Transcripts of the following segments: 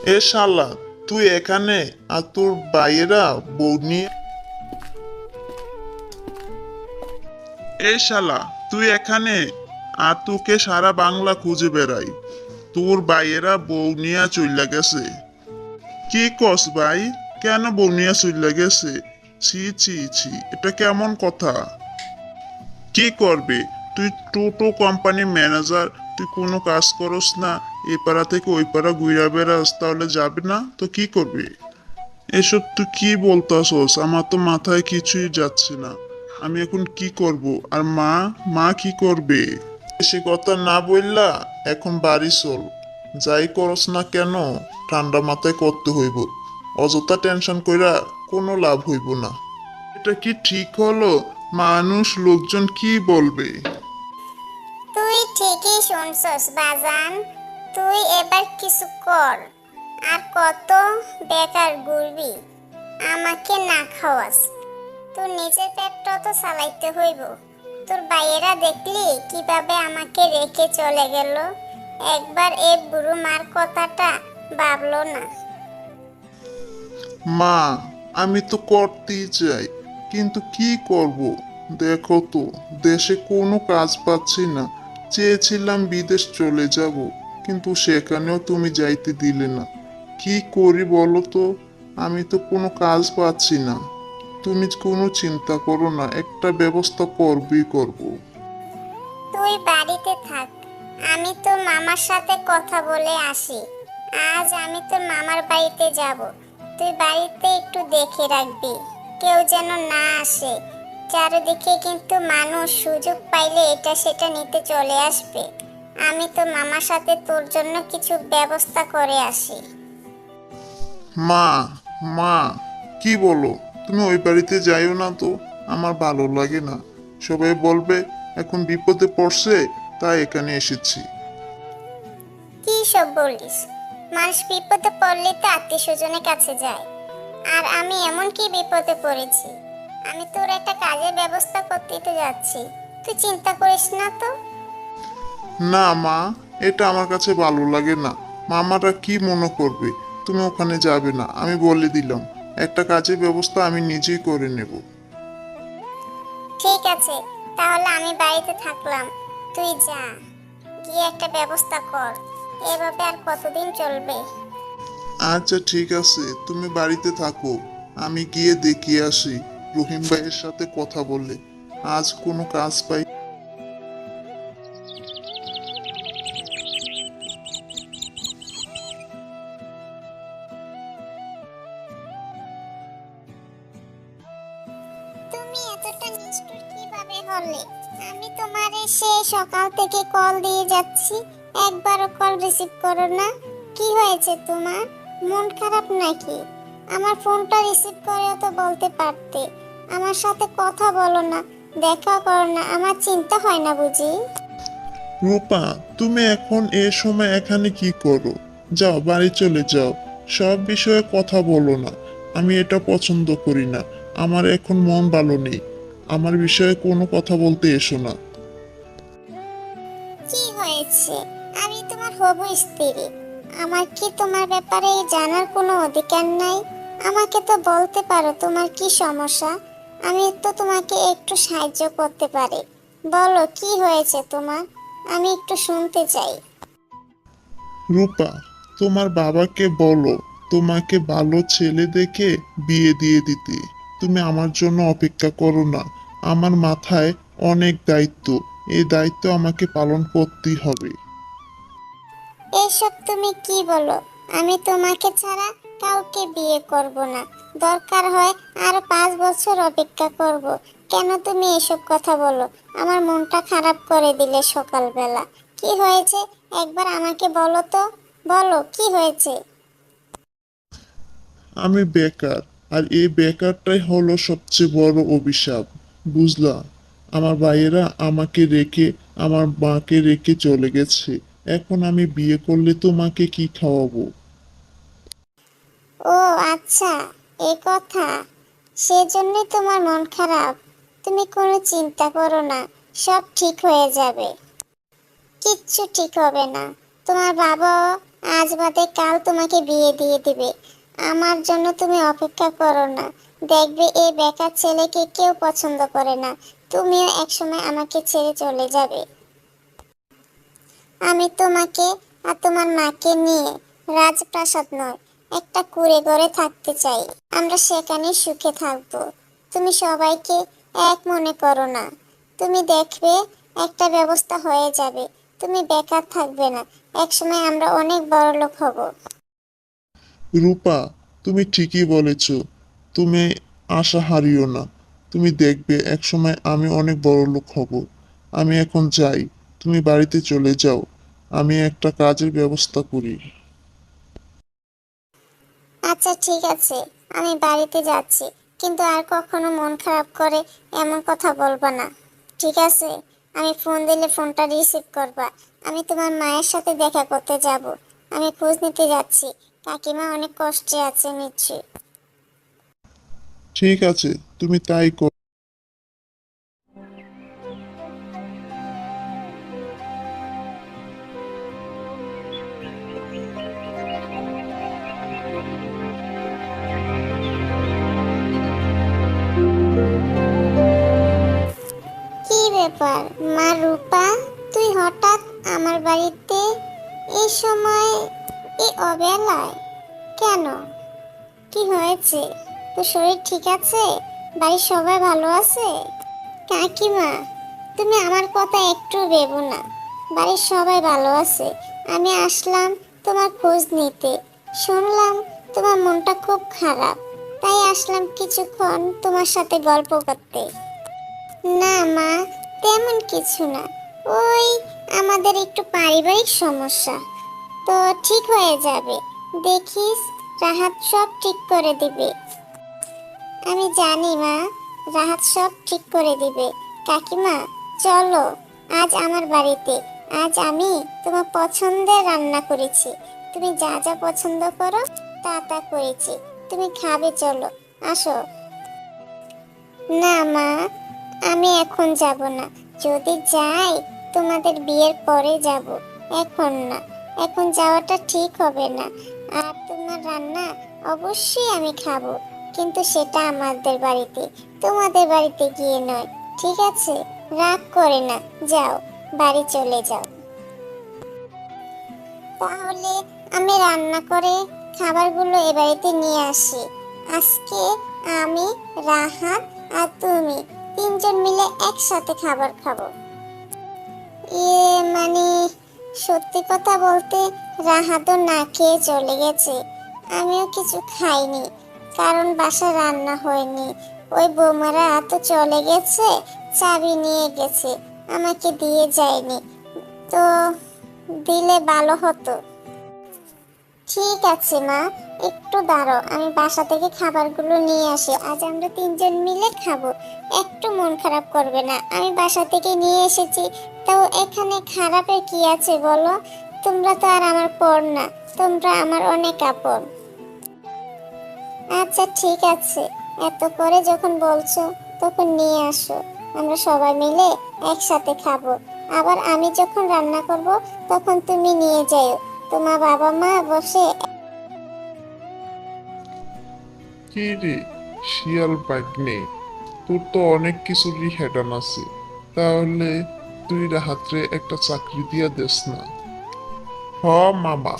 এ শালা, তুই এখানে আর তোর ভাইয়েরা বউ নিয়ে। এ শালা, তুই এখানে আর তোকে সারা বাংলা খুঁজে বেড়াই। তোর ভাইয়েরা বউ নিয়ে চইলা গেছে। কি কস ভাই? কেন বউ নিয়ে চইলা গেছে? ছি ছি ছি, এটা কেমন কথা? কি করবে? তুই টোটো কোম্পানির ম্যানেজার, তুই কোনো কাজ করস না, এ পাড়া থেকে ওই পাড়া ঘুরা বেড়াস, তাহলে যাবে না তো কি করবে? এসব তুই কি বলতাছস? আমার তো মাথায় কিছুই যাচ্ছে না। আমি এখন কি করব? আর মা, মা কি করবে? সে কথা না বললা, এখন বাড়ি চল। যাই করস না কেন, ঠান্ডা মাথায় করতে হইব। অযথা টেনশন কইরা কোনো লাভ হইব না। এটা কি ঠিক হলো? মানুষ লোকজন কি বলবে? তুই ঠিকই শুনছস বাজান। তুই এবার কিছু কর। আর কত বেকার ঘুরবি, আমাকে না খাওয়াস। তোর নিজের পেটটা তো চালাইতে হইব। তোর ভাইয়েরা দেখলি কিভাবে আমাকে রেখে চলে গেল। একবার এ বুড়ো মার কথাটা ভাবলো না। মা, আমি তো করতেই চাই, কিন্তু কি করব? দেখো তো, দেশে কোনো কাজ পাচ্ছি না। চেয়েছিলাম বিদেশ চলে যাব, কিন্তু সেখানেও তুমি যাইতে দিলে না। কি করি বলো তো? আমি তো কোনো কাজ পাচ্ছি না। তুমি কোনো চিন্তা করো না, একটা ব্যবস্থা করবই করব। তুই বাড়িতে থাক, আমি তো মামার সাথে কথা বলে আসি। আজ আমি তো মামার বাড়িতে যাব। তুই বাড়িতে একটু দেখে রাখবি, কেউ যেন না আসে। চারিদিকে কিন্তু মানুষ সুযোগ পাইলে এটা সেটা নিতে চলে আসবে। আমি তো মামার সাথে তোর জন্য কিছু ব্যবস্থা করে আসি। মা, মা, কি বলো? তুমি ওই বাড়িতে যাইও না তো। আমার ভালো লাগে না। সবাই বলবে এখন বিপদে পড়ছে, তাই এখানে এসেছি। কি সব বলিস? মানুষ বিপদে পড়লে তো আত্মীয় স্বজনের কাছে যায়। আর আমি এমন কি বিপদে পড়েছি? আমি তোর একটা কাজের ব্যবস্থা করতেই তো যাচ্ছি। তুই চিন্তা করিস না তো। না মা, এটা আমার কাছে ভালো লাগে না। মামারা কি মনে করবে? তুমি ওখানে যাবে না, আমি বলে দিলাম। একটা কাজের ব্যবস্থা আমি নিজেই করে নেব। ঠিক আছে, তাহলে আমি বাড়িতে থাকলাম। তুই যা, গিয়ে একটা ব্যবস্থা কর। এভাবে আর কতদিন চলবে? আচ্ছা ঠিক আছে, তুমি বাড়িতে থাকো। আমি গিয়ে দেখিয়ে আসি রহিম ভাইয়ের সাথে কথা বলে। আজ কোনো কাজ পাই। তুমি এতটা নিষ্ঠুর কিভাবে হলে? আমি তোমারে সে সকাল থেকে কল দিয়ে যাচ্ছি, একবারও কল রিসিভ করো না। কি হয়েছে তোমার? মন খারাপ নাকি? আমার ফোনটা রিসিভ করেও তো বলতে পারতে। আমার সাথে কথা বলো না, দেখা করো না, আমার চিন্তা হয় না বুঝি? রূপা, তুমি এখন এ সময় এখানে কি করো? যাও, বাড়ি চলে যাও। সব বিষয়ে কথা বলো না। আমি এটা পছন্দ করি না। আমার এখন মন ভালো নেই। আমার বিষয়ে কোনো কথা বলতে এসো না। কি হয়েছে? আমি তোমার হবু স্ত্রী। আমার কি তোমার ব্যাপারে জানার কোনো অধিকার নাই? আমাকে তো বলতে পারো তোমার কি সমস্যা। আমি তো তোমাকে একটু সাহায্য করতে পারি। বলো কি হয়েছে তোমার, আমি একটু শুনতে চাই। রূপা, তোমার বাবাকে বলো তোমাকে ভালো ছেলে দেখে বিয়ে দিয়ে দিতে। তুমি আমার জন্য অপেক্ষা করো না। আমার মাথায় অনেক দায়িত্ব। এই দায়িত্ব আমাকে পালন করতেই হবে। এইসব তুমি কি বলো? আমি তোমাকে ছাড়া কাউকে বিয়ে করব না। দরকার হয় আরো 5 বছর অপেক্ষা করব। কেন তুমি এসব কথা বলো? আমার মনটা খারাপ করে দিলে সকালবেলা। কি হয়েছে একবার আমাকে বলো তো। বলো কি হয়েছে? আমি বেকার, আর এই বেকারটাই হলো সবচেয়ে বড় অভিশাপ। বুঝলা? আমার ভাইয়েরা আমাকে রেখে, আমার মাকে রেখে চলে গেছে। এখন আমি বিয়ে করলে তোমাকে কি খাওয়াবো? ও আচ্ছা, এই কথা। সেজন্যই তোমার মন খারাপ। তুমি কোনো চিন্তা করো না, সব ঠিক হয়ে যাবে। কিচ্ছু ঠিক হবে না। তোমার বাবা আজ বাদে কাল তোমাকে বিয়ে দিয়ে দিবে। আমার জন্য তুমি অপেক্ষা করো না। দেখবে এই বেকার ছেলেকে কেউ পছন্দ করে না। তুমিও একসময় আমাকে ছেড়ে চলে যাবে। আমি তোমাকে আর তোমার মাকে নিয়ে রাজপ্রাসাদ নয়, একটা কুঁড়ে ঘরে থাকতে চাই। আমরা সেখানে সুখে থাকবো। তুমি সবাইকে এক মনে করো না। তুমি দেখবে একটা ব্যবস্থা হয়ে যাবে। তুমি বেকার থাকবে না। একসময় আমরা অনেক বড়লোক হব। রূপা, তুমি ঠিকই বলেছ। তুমি আশা হারিও না। তুমি দেখবে একসময় আমি অনেক বড় লোক হব। আমি এখন যাই, তুমি বাড়িতে চলে যাও। আমি একটা কাজের ব্যবস্থা করি। আচ্ছা ঠিক আছে, আমি বাড়িতে যাচ্ছি, কিন্তু আর কখনো মন খারাপ করে এমন কথা বলবা না, ঠিক আছে? আমি ফোন দিলে ফোনটা রিসিভ করবা। আমি তোমার মায়ের সাথে দেখা করতে যাব। আমি খোঁজ নিতে যাচ্ছি। কাকিমা অনেক কষ্টে আছে নিশ্চয়ই। ঠিক আছে, তুমি তাই করো। কি ব্যাপার মা রূপা, তুই হঠাৎ আমার বাড়িতে এই সময়, এই অবেলায় কেন? কি হয়েছে? তোর শরীর ঠিক আছে? বাড়ির সবাই ভালো আছে? কাকিমা, তুমি আমার কথা একটু ভেবো না। বাড়ির সবাই ভালো আছে। আমি আসলাম তোমার খোঁজ নিতে। শুনলাম তোমার মনটা খুব খারাপ, তাই আসলাম কিছুক্ষণ তোমার সাথে গল্প করতে। না মা, তেমন কিছু না। ওই আমাদের একটু পারিবারিক সমস্যা, তো ঠিক হয়ে যাবে। দেখিস, রাহাত সব ঠিক করে দিবে। আমি জানি মা, রাহাত সব ঠিক করে দিবে। কাকিমা, চলো আজ আমার বাড়িতে। আজ আমি তোমার পছন্দের রান্না করেছি। তুমি যা যা পছন্দ করো তা তা করেছি। তুমি খাবে, চলো আসো। না মা, আমি এখন যাব না। যদি যাই তোমাদের বিয়ের পরে যাব, এখন না। এখন যাওয়াটা ঠিক হবে না। আর তোমার রান্না অবশ্যই আমি খাবো, কিন্তু সেটা আমাদের বাড়িতে, তোমাদের বাড়িতে গিয়ে নয়, ঠিক আছে? রাগ করে না, যাও, বাড়ি চলে যাও। তাহলে আমি রান্না করে খাবারগুলো এ বাড়িতে নিয়ে আসি। আজকে আমি, রাহাত আর তুমি তিনজন মিলে একসাথে খাবার খাবো। মানে, সত্যি কথা বলতে রাহাতও না খেয়ে চলে গেছে। আমিও কিছু খাইনি, কারণ বাসা রান্না হয়নি। ওই বৌমারা তো চলে গেছে, চাবি নিয়ে গেছে, আমাকে দিয়ে যায়নি। তো দিলে ভালো হতো। ঠিক আছে মা, একটু দাঁড়াও, আমি বাসা থেকে খাবারগুলো নিয়ে আসি। আজ আমরা তিনজন মিলে খাবো। একটু মন খারাপ করবে না, আমি বাসা থেকে নিয়ে এসেছি। তাও এখানে খারাপের কি আছে বলো? তোমরা তো আর আমার পর না, তোমরা আমার অনেক আপন। আচ্ছা ঠিক আছে, এত করে যখন বলছো তখন নিয়ে আসো। আমরা সবাই মিলে একসাথে খাবো। আবার আমি যখন রান্না করব তখন তুমি নিয়ে যাও। তোমার বাবা মা বসে। কি রে শিয়াল পাগনে, তোর তো অনেক কিছুরই হেডান আছে। তাহলে তুই রাহাত্রে একটা চাকরি দিয়া দেস না? হ মামা,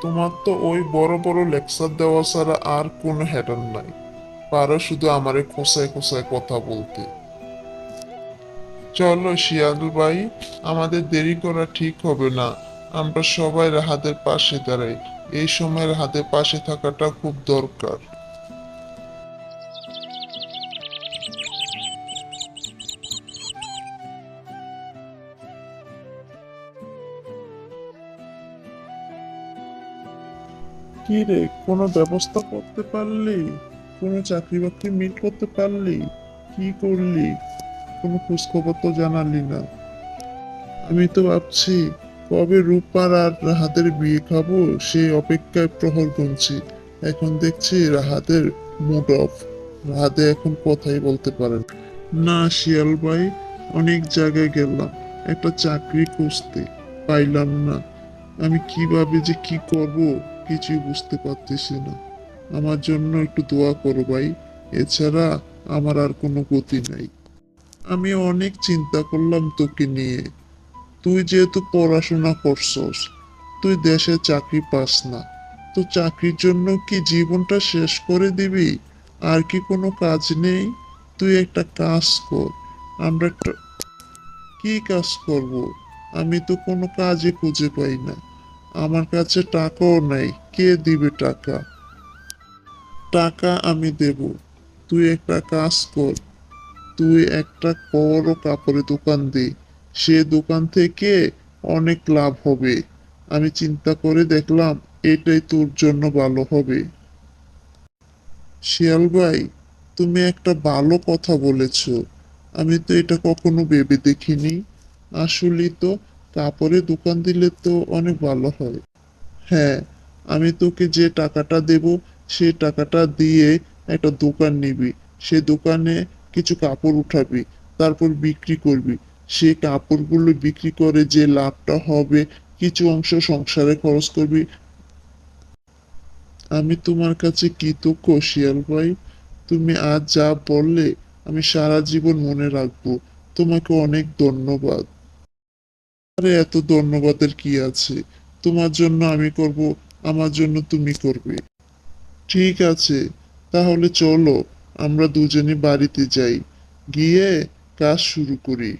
তোমার তো ওই বড় বড় লেকচার দেওয়া ছাড়া আর কোনো হেডান নাই। পারো শুধু আমারে খোসায় খোসায় কথা বলতে। চলো শিয়াল ভাই, আমাদের দেরি করা ঠিক হবে না। আমরা সবাই রাহাতের পাশে দাঁড়াই। এই সময় রাহাতের পাশে থাকাটা খুব দরকার। কি রে, কোনো ব্যবস্থা করতে পারলি? কোনো চাকরি বাকরি মিট করতে পারলি? কি করলি? কোনো খোঁজ খবর তো জানালি না। আমি তো ভাবছি কবে রূপার আর রাহাতের বিয়ে খাবো, সেই অপেক্ষায় প্রহর গুনছি। এখন দেখছি রাহাতের মুড অফ। রাহাতে এখন কথাই বলতে পারেন না। শিয়াল ভাই, অনেক জায়গায় গেলাম একটা চাকরি খুঁজতে, পাইলাম না। আমি কিভাবে যে কি করব কিছুই বুঝতে পারতেছি না। আমার জন্য একটু দোয়া করো ভাই। এছাড়া আমার আর কোনো গতি নাই। আমি অনেক চিন্তা করলাম তোকে নিয়ে। তুই যেহেতু পড়াশোনা করছস, তুই দেশে চাকরি পাস না, তো চাকরির জন্য কি জীবনটা শেষ করে দিবি? আর কি কোনো কাজ নেই? তুই একটা কাজ কর। আমরা একটা কি কাজ করব? আমি তো কোনো কাজই খুঁজে পাই না। আমার কাছে টাকাও নাই, কে দিবে টাকা? টাকা আমি দেব। তুই একটা কাজ কর। তুই একটা বড় কাপড়ের দোকান দে। সে দোকান থেকে অনেক লাভ হবে। আমি চিন্তা করে দেখলাম এটাই তোর জন্য ভালো হবে। শিয়াল ভাই, তুমি একটা ভালো কথা বলেছ। আমি তো এটা কখনো ভেবে দেখিনি। আসলেই তো কাপড়ের দোকান দিলে তো অনেক ভালো হয়। হ্যাঁ, আমি তোকে যে টাকাটা দেব সে টাকাটা দিয়ে একটা দোকান নিবি। সে দোকানে কিছু কাপড় উঠাবি, তারপর বিক্রি করবি। সে কাপড়গুলো বিক্রি করে যে লাভটা হবে কিছু অংশ সংসারে খরচ করবি। আমি তোমার কাছে কৃতজ্ঞ শিয়াল ভাই। তুমি আজ যা বললে আমি সারা জীবন মনে রাখবো। তোমাকে অনেক ধন্যবাদ। আরে এত ধন্যবাদের কি আছে? তোমার জন্য আমি করব, আমার জন্য তুমি করবে। ঠিক আছে, তাহলে চলো আমরা দুজনে বাড়িতে যাই, গিয়ে কাজ শুরু করি।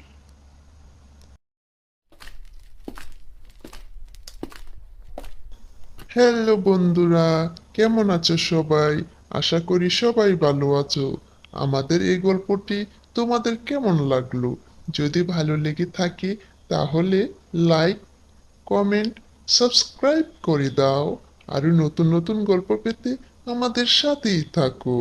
হ্যালো বন্ধুরা, কেমন আছো সবাই? আশা করি সবাই ভালো আছো। আমাদের এই গল্পটি তোমাদের কেমন লাগলো? যদি ভালো লেগে থাকে তাহলে লাইক, কমেন্ট, সাবস্ক্রাইব করে দাও। আরো নতুন নতুন গল্প পেতে আমাদের সাথেই থাকো।